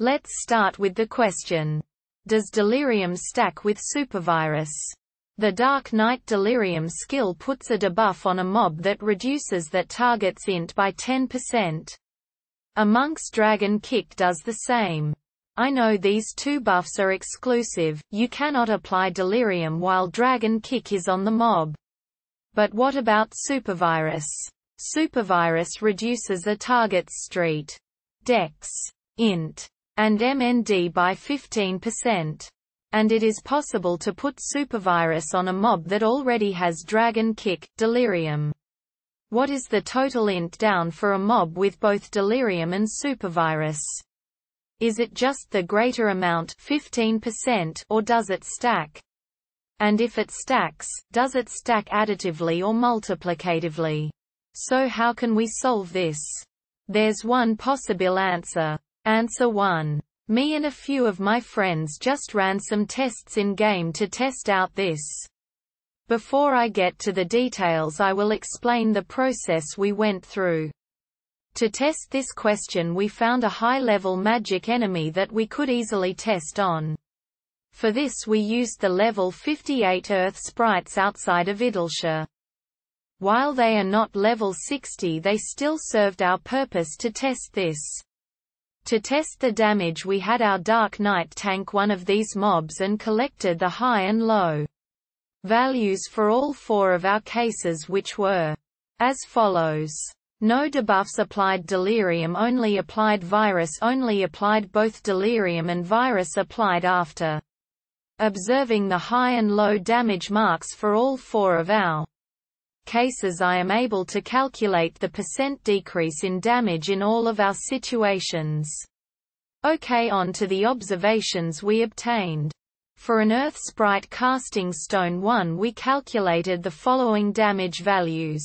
Let's start with the question. Does Delerium stack with Supervirus? The Dark Knight Delerium skill puts a debuff on a mob that reduces that target's int by 10%. A Monk's Dragon Kick does the same. I know these two buffs are exclusive, you cannot apply Delerium while Dragon Kick is on the mob. But what about Supervirus? Supervirus reduces a target's street, dex, int, and MND by 15%. And it is possible to put Supervirus on a mob that already has Dragon Kick, Delerium. What is the total int down for a mob with both Delerium and Supervirus? Is it just the greater amount, 15%, or does it stack? And if it stacks, does it stack additively or multiplicatively? So how can we solve this? There's one possible answer. Answer 1. Me and a few of my friends just ran some tests in-game to test out this. Before I get to the details, I will explain the process we went through. To test this question, we found a high-level magic enemy that we could easily test on. For this we used the level 58 Earth sprites outside of Idleshire. While they are not level 60, they still served our purpose to test this. To test the damage, we had our Dark Knight tank one of these mobs and collected the high and low values for all 4 of our cases, which were as follows. No debuffs applied, Delerium only applied, virus only applied, both Delerium and virus applied. After observing the high and low damage marks for all 4 of our cases, I am able to calculate the % decrease in damage in all of our situations. Okay, on to the observations we obtained. For an Earth Sprite casting Stone 1, we calculated the following damage values.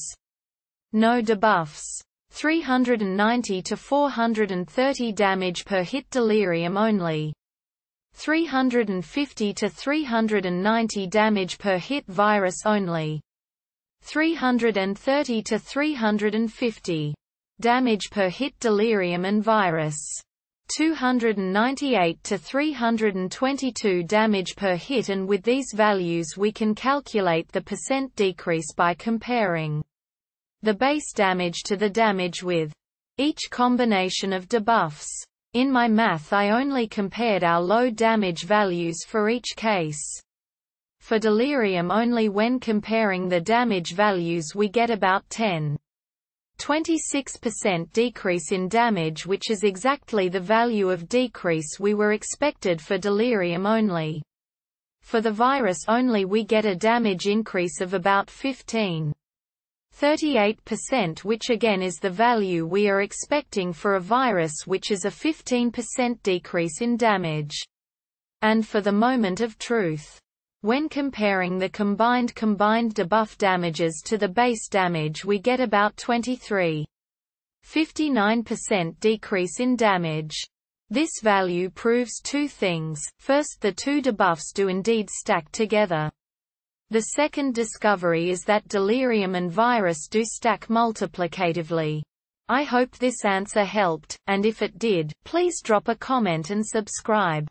No debuffs. 390 to 430 damage per hit, Delerium only. 350 to 390 damage per hit, virus only. 330 to 350 damage per hit, Delerium and virus. 298 to 322 damage per hit, and with these values we can calculate the % decrease by comparing the base damage to the damage with each combination of debuffs. In my math, I only compared our low damage values for each case. For Delerium only, when comparing the damage values, we get about 26% decrease in damage, which is exactly the value of decrease we were expected for Delerium only. For the virus only, we get a damage increase of about 38%, which again is the value we are expecting for a virus, which is a 15% decrease in damage. And for the moment of truth, when comparing the combined debuff damages to the base damage, we get about 59% decrease in damage. This value proves 2 things. First, the 2 debuffs do indeed stack together. The second discovery is that Delerium and virus do stack multiplicatively. I hope this answer helped, and if it did, please drop a comment and subscribe.